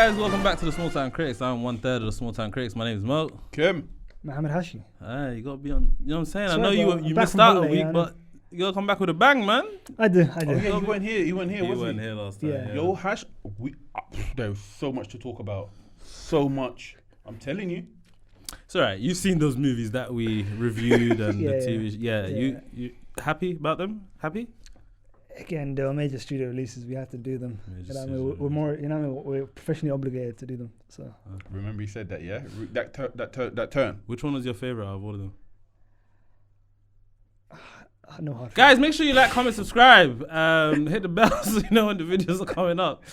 guys, welcome back to the Small Town Critics. I'm 1/3 of the Small Town Critics. My name is Moe. Kim. Mohammed Hashi. You gotta be on. You know what I'm saying? Sorry, I know bro, you back missed from out a holiday, week, but you gotta come back with a bang, man. I do. Oh yeah, you weren't here. You weren't here, You was weren't he? here last time. Yeah. Yo, Hash, there's so much to talk about. So much. I'm telling you. It's alright. You've seen those movies that we reviewed and Yeah, the TV. Yeah. You happy about them? Happy? Again, there are major studio releases. We have to do them. Major You know what I studio mean? We're more. You know what I mean? We're professionally obligated to do them. So Remember you said that, yeah? That turn. Which one was your favorite out of all of them? no hard. Guys, make sure you like, comment, subscribe. Hit the bell so you know when the videos are coming up.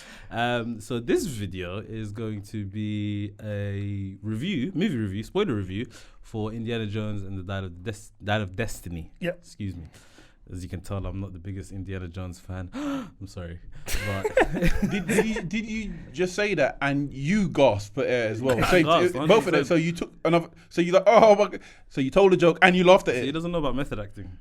So this video is going to be a movie review, spoiler review for Indiana Jones and the Dial of Destiny. Yep. Excuse me. As you can tell, I'm not the biggest Indiana Jones fan. I'm sorry. But did you just say that and you gasped at it as well? I gasped, Both of them. So you took another. So you like, oh my God. So you told a joke and you laughed at he it. doesn't know about method acting.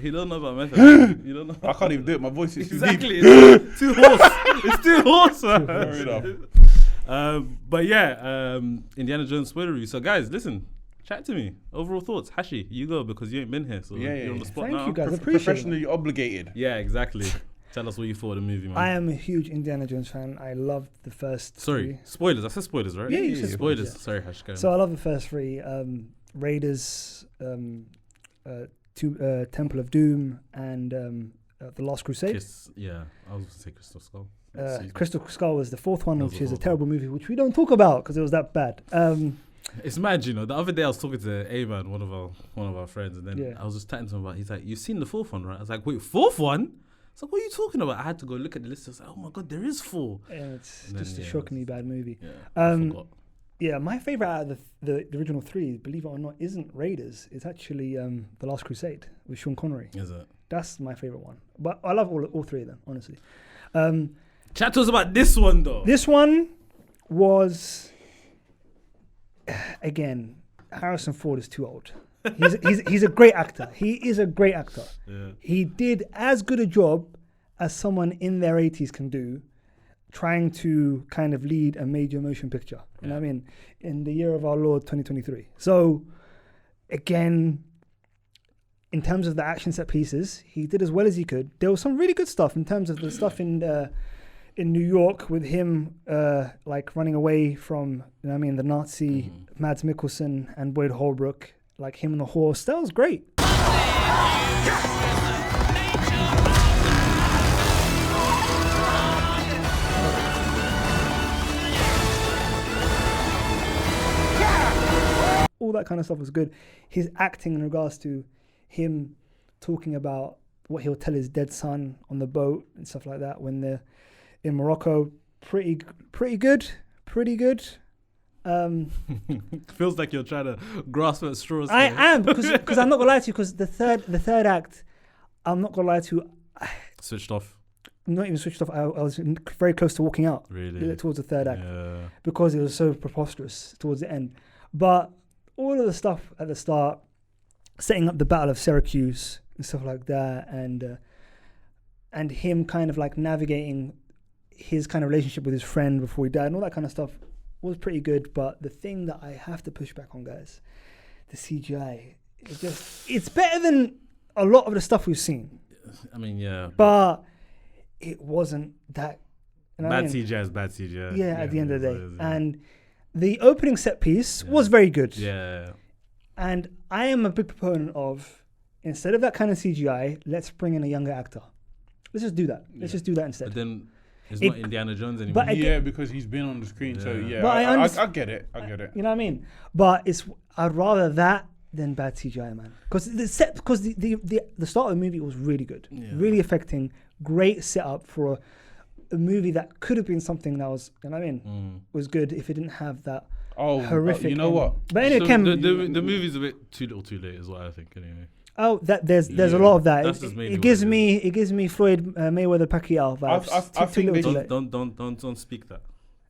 He don't know about method acting. You don't know. I can't even do it. My voice is Exactly. too deep. It's too hoarse. It's too hoarse. Fair enough. But yeah, Indiana Jones spoiler review. So guys, listen. Chat to me. Overall thoughts. Hashi, you go because you ain't been here. So you're on the spot Thank now. you, guys. Appreciate it. Professionally obligated. Yeah, exactly. Tell us what you thought of the movie, man. I am a huge Indiana Jones fan. I loved the first. Sorry, three. spoilers. I said spoilers, right? Yeah, you said spoilers. spoilers, yeah. Sorry, Hash. Go So on. I love the first three. Raiders, Temple of Doom, and the Last Crusade. Yeah, I was going to say Crystal Skull. Crystal Skull was the fourth one, That was which the is a fourth terrible movie, which we don't talk about because it was that bad. It's mad, you know. The other day I was talking to A-Man, one of our friends, and then Yeah. I was just chatting to him about. He's like, "You've seen the fourth one, right?" I was like, "Wait, fourth one?" It's like, "What are you talking about?" I had to go look at the list. I was like, "Oh my God, there is four." And it's And then, just a yeah, shockingly bad movie. Yeah, I forgot. Yeah, my favorite out of the original three, believe it or not, isn't Raiders. It's actually The Last Crusade with Sean Connery. Is it? That's my favorite one. But I love all three of them, honestly. Chat to us about this one though. This one was, again, Harrison Ford is too old. He's a great actor. He is a great actor. Yeah. He did as good a job as someone in their 80s can do, trying to kind of lead a major motion picture. You know what I mean? In the year of our Lord 2023. So, again, in terms of the action set pieces, he did as well as he could. There was some really good stuff in terms of the stuff in New York with him like running away from, you know what I mean, the Nazi Mads Mikkelsen and Boyd Holbrook, like him on the horse. That was great. All that kind of stuff was good. His acting in regards to him talking about what he'll tell his dead son on the boat and stuff like that when they're in Morocco, pretty good. Feels like you're trying to grasp at straws. I here. am because I'm not gonna lie to you, because the third act, I'm not gonna lie to you, Switched off. not even switched off. I was very close to walking out Really? towards the third act Yeah. because it was so preposterous towards the end. But all of the stuff at the start, setting up the Battle of Syracuse and stuff like that, and him kind of like navigating his kind of relationship with his friend before he died and all that kind of stuff was pretty good. But the thing that I have to push back on, guys, the CGI, it's better than a lot of the stuff we've seen. I mean, yeah. But it wasn't that. You know what I Bad mean? CGI is bad CGI. Yeah, at the end of the day. Yeah. And the opening set piece was very good. Yeah. And I am a big proponent of, instead of that kind of CGI, let's bring in a younger actor. Let's just do that. Let's just do that instead. But then it's not Indiana Jones anymore. but Yeah, because he's been on the screen. So yeah, But I get it. I get it. You know what I mean? But I'd rather that than bad CGI, man. Because the start of the movie was really good, really affecting, great setup for a movie that could have been something that was, you know what I mean, was good if it didn't have that horrific. You know what? But anyway, So the movie's a bit too little, too late, is what I think. Anyway. Oh, there's a lot of that. That's just mainly It gives what it me Floyd Mayweather Pacquiao vibes. I Too think little, they too should- late. Don't speak that.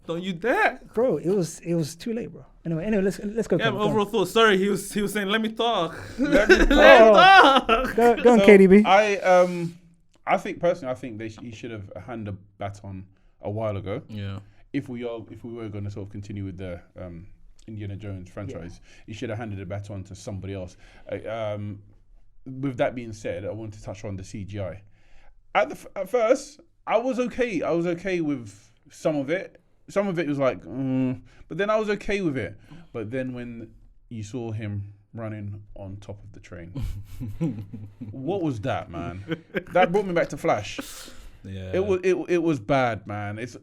Don't you dare. Bro, it was too late, bro. Anyway, let's go. Yeah, Cam, but go on. overall thoughts. Sorry, he was saying, let me talk. Let me talk. Go on, So, KDB. I think personally, he should have handed the baton a while ago. Yeah. if we were going to sort of continue with the Indiana Jones franchise, he should have handed the baton on to somebody else. With that being said, I want to touch on the CGI. At first, I was okay. I was okay with some of it. Some of it was like, but then I was okay with it. But then when you saw him running on top of the train, what was that, man? That brought me back to Flash. Yeah. It was bad, man. It's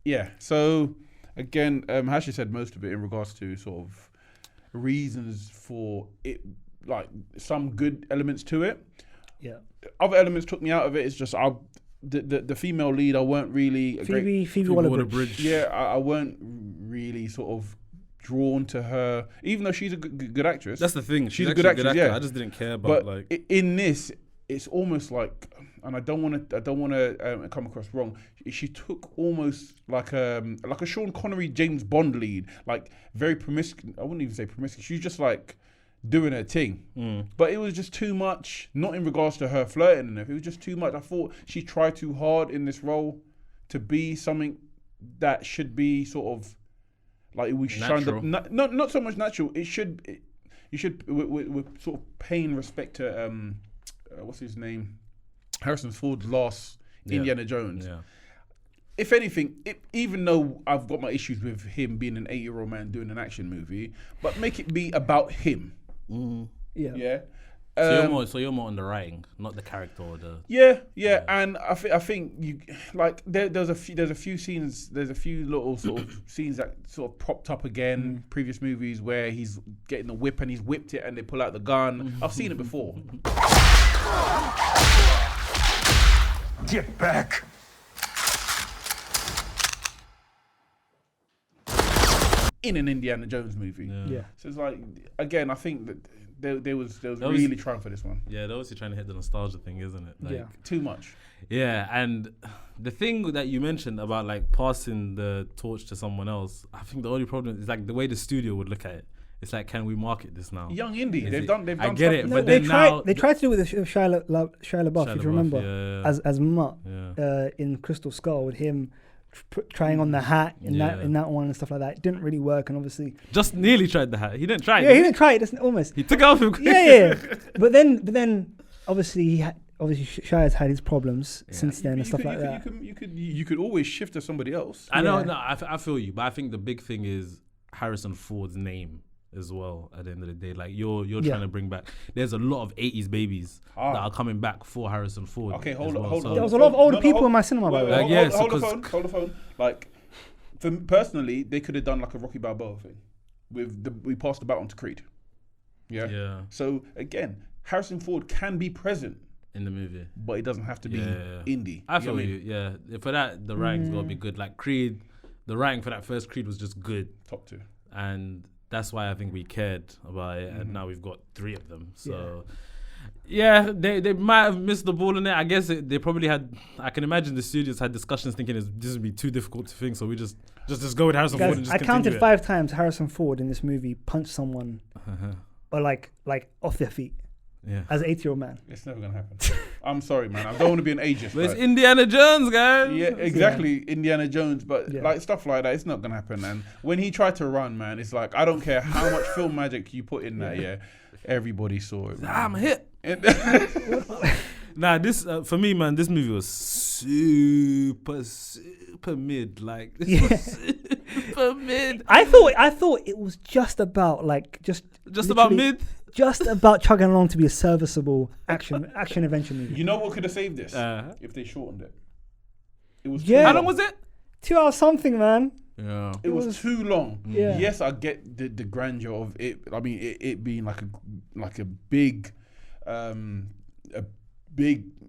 yeah. So again, Hashi said most of it in regards to sort of reasons for it, like some good elements to it. Yeah. Other elements took me out of it. It's just the female lead. I weren't really Phoebe Waller-Bridge. Yeah, I weren't really sort of drawn to her, even though she's a good actress. That's the thing. She's a good actress. Yeah, I just didn't care about but in this, it's almost like, and I don't want to come across wrong. She took almost like a Sean Connery James Bond lead, like very promiscuous. I wouldn't even say promiscuous. She's just like doing her thing, but it was just too much. Not in regards to her flirting and everything. It was just too much. I thought she tried too hard in this role to be something that should be sort of like we shine the not so much natural. You should we're sort of paying respect to what's his name, Harrison Ford's last Indiana Jones. Yeah. If anything, even though I've got my issues with him being an 8-year-old man doing an action movie, but make it be about him. Yeah. Yeah. So you're more on the writing, not the character or the. Yeah. And I think you like there's a few scenes. There's a few little sort of scenes that sort of popped up again previous movies where he's getting the whip and he's whipped it and they pull out the gun. I've seen it before. Get back. In an Indiana Jones movie. Yeah. So it's like, again, I think that there was really trying for this one. Yeah, they're obviously trying to hit the nostalgia thing, isn't it? Like, Too much. Yeah, and the thing that you mentioned about like passing the torch to someone else, I think the only problem is like the way the studio would look at it. It's like, can we market this now? Young indie. They've done. I get it, No, but they then now they tried to do it with Shia LaBeouf, if you remember, as Mutt in Crystal Skull, with him trying on the hat in that one and stuff like that. It didn't really work, and obviously just nearly tried the hat. He didn't try it. Yeah, he didn't try it. Almost. He took it off him. Yeah. But then obviously Shia's had his problems since then and stuff like that. You could always shift to somebody else. I know. No, I feel you, but I think the big thing is Harrison Ford's name as well. At the end of the day, like you're trying to bring back. There's a lot of 80s babies that are coming back for Harrison Ford. Okay, hold on. There was a lot of older people in my cinema, by the way. Hold the phone. Like, for personally, they could have done like a Rocky Balboa thing. We passed the baton to Creed. Yeah. So again, Harrison Ford can be present in the movie, but it doesn't have to be indie. I feel you. Yeah. For that, the writing's gotta be good. Like Creed, the writing for that first Creed was just good. Top 2. And that's why I think we cared about it, and now we've got 3 of them. So, they might have missed the ball in it. I guess they probably had. I can imagine the studios had discussions thinking this would be too difficult to think, so we just go with Harrison Ford and just I counted continue 5 times Harrison Ford in this movie punched someone, or like off their feet. Yeah. As an 8-year-old man. It's never going to happen. I'm sorry, man. I don't want to be an ageist. But it's Indiana Jones, guys. Yeah, exactly. Indiana Jones. But like stuff like that, it's not going to happen. And when he tried to run, man, it's like, I don't care how much film magic you put in that, everybody saw it. Man. I'm a hit. Nah, this, for me, man, this movie was super mid. Like, this was super mid. I thought it was just about like, just about mid. Just about chugging along to be a serviceable action adventure movie. You know what could have saved this? If they shortened it. It was how long was it? 2 hours something, man. Yeah. It was too long. Yeah. Yes, I get the grandeur of it. I mean, it being like a big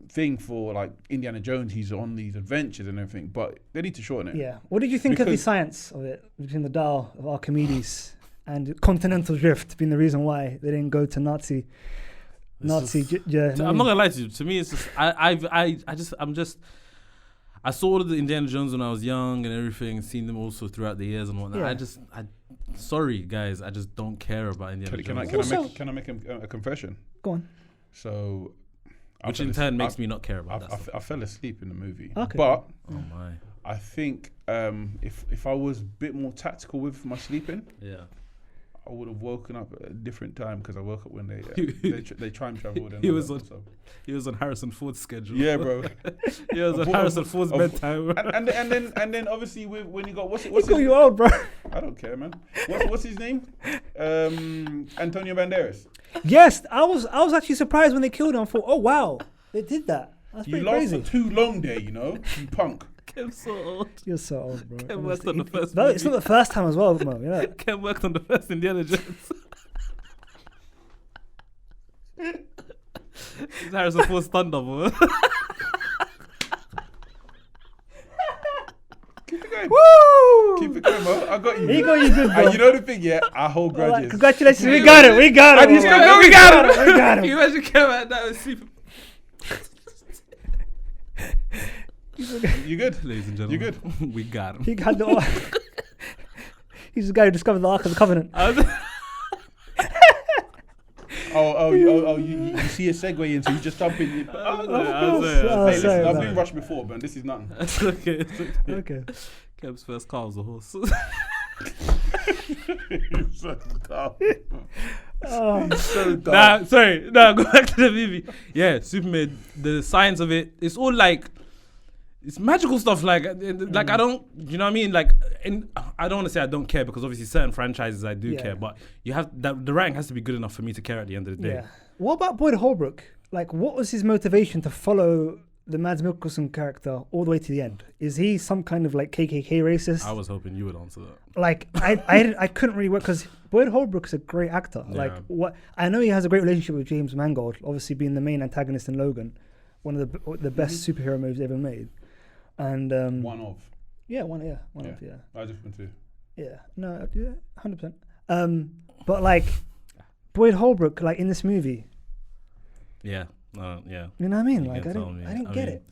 thing for like Indiana Jones. He's on these adventures and everything, but they need to shorten it. Yeah. What did you think of the science of it between the dial of Archimedes and continental drift being the reason why they didn't go to Nazi? I'm not gonna lie to you. To me, it's just I saw all of the Indiana Jones when I was young and everything, seen them also throughout the years and whatnot. Yeah. Sorry guys, I just don't care about Indiana Jones. Can I make a confession? Go on. So, which in turn makes me not care about that. I fell asleep in the movie. Okay. But oh my. I think if I was a bit more tactical with my sleeping, Yeah. I would have woken up at a different time because I woke up when they time traveled. And He all was that on- stuff. He was on Harrison Ford's schedule. Yeah, bro. He was on Harrison Ford's bedtime. and then obviously when you got what's He call his, you old, bro. I don't care, man. What's his name? Antonio Banderas. Yes, I was actually surprised when they killed him. I thought, oh wow, they did that. That's You pretty lasted crazy. too long there, you know, you punk. Kem's so old. You're so old, bro. Ken worked on the first No, it's not movie. the first time as well, Mo. You know? Ken worked on the first Indiana Jones. It's Harrison Ford's thunder, bro. Keep it going. Woo! Keep it going, bro. I got you. He got you good, bro. And you know the thing, yeah? I hold All right, grudges. congratulations, we got it. We got it. And he's bro. gonna go, We got it. We got Can you it. imagine Ken at that with super... You good? Ladies and You gentlemen, good? we got him. He had the. He's the guy who discovered the Ark of the Covenant. You see a segue in, so you just jump in. Hey, listen, sorry, I've man. been rushed before, man. This is nothing. It's okay. It's okay. Okay. Kem's first car was a horse. So dumb. Oh, So dumb. Nah, sorry. Nah, go back to the movie. Yeah, Superman. The science of it. It's all like, it's magical stuff. Like I don't. You know what I mean? Like, I don't want to say I don't care because obviously certain franchises I do Yeah. care, but you have that. The writing has to be good enough for me to care at the end of the day. yeah. What about Boyd Holbrook? Like, what was his motivation to follow the Mads Mikkelsen character all the way to the end? Is he some kind of like KKK racist? I was hoping you would answer that. Like, I couldn't really work because Boyd Holbrook is a great actor. Like, Yeah. what I know he has a great relationship with James Mangold, obviously being the main antagonist in Logan, one of the best superhero movies ever made. And One of. yeah, one of. I just went to. Yeah, no, yeah, 100%. But like Boyd Holbrook, like in this movie, Yeah. Yeah. you know what I mean? You Like can I tell didn't, me. I didn't I get mean, it.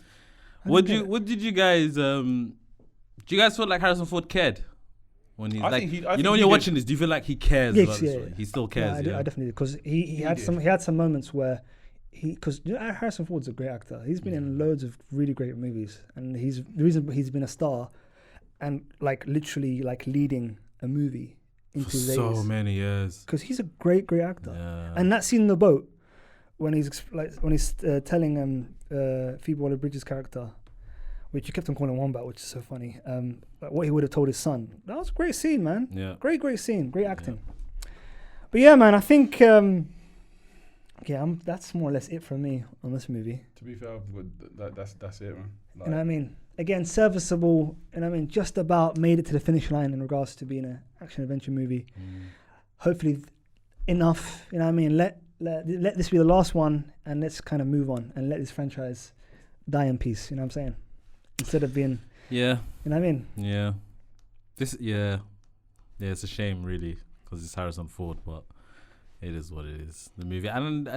What did you guys do you guys feel like Harrison Ford cared when he's I like think he- I you think know when he you're did. watching this, do you feel like he cares Yes, about this yeah, one? yeah. He still No, cares, I definitely did because he had did. some moments where because you know, Harrison Ford's a great actor. He's been in loads of really great movies, and the reason he's been a star, and like literally like leading a movie for into his so many years. because he's a great actor. Yeah. And that scene in the boat when he's telling Phoebe Waller-Bridge's character, which you kept on calling Wombat, which is so funny, like what he would have told his son. That was a great scene, man. Yeah. Great scene, great acting. But yeah, man, I think that's more or less it from me on this movie. To be fair, that's it, man. Like, And I mean, again, serviceable, and I mean, just about made it to the finish line in regards to being an action adventure movie. Hopefully, enough. You know what I mean? Let this be the last one, and let's kind of move on and let this franchise die in peace. You know what I'm saying? Instead of being, Yeah. you know what I mean? Yeah. Yeah, it's a shame really because it's Harrison Ford, but it is what it is. The movie, and I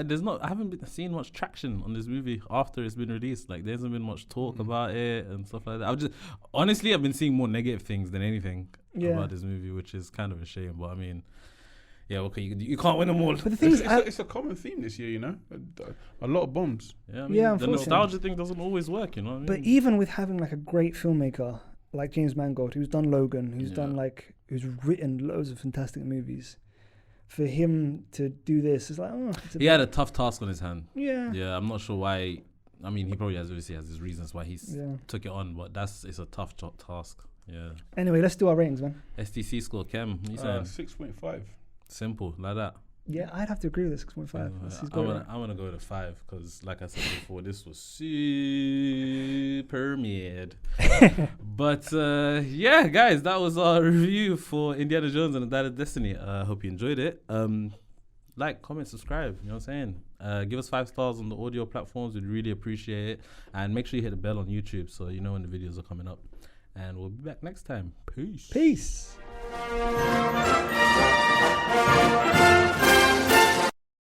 haven't seen much traction on this movie after it's been released. Like there hasn't been much talk about it and stuff like that. I've been seeing more negative things than anything about this movie, which is kind of a shame. But I mean, yeah, okay, you can't win them all. But the thing is, it's a common theme this year, you know. A lot of bombs. Yeah, Yeah, the unfortunately. nostalgia thing doesn't always work, you know what I mean? but even with having like a great filmmaker like James Mangold, who's done Logan, who's written loads of fantastic movies, for him to do this, it's like, he had a tough task on his hand. yeah. Yeah, I'm not sure why. I mean, he probably has his reasons why he's took it on, but it's a tough task. Yeah. Anyway, let's do our ratings, man. STC score, Kem. You saying 6.5. simple like that? Yeah, I'd have to agree with this 6.5. I'm gonna go to 5 because, like I said before, this was super mid. But yeah, guys, that was our review for Indiana Jones and the Dial of Destiny. I hope you enjoyed it. Like, comment, subscribe. You know what I'm saying? Give us 5 stars on the audio platforms. We'd really appreciate it. And make sure you hit the bell on YouTube so you know when the videos are coming up. And we'll be back next time. Peace. Peace.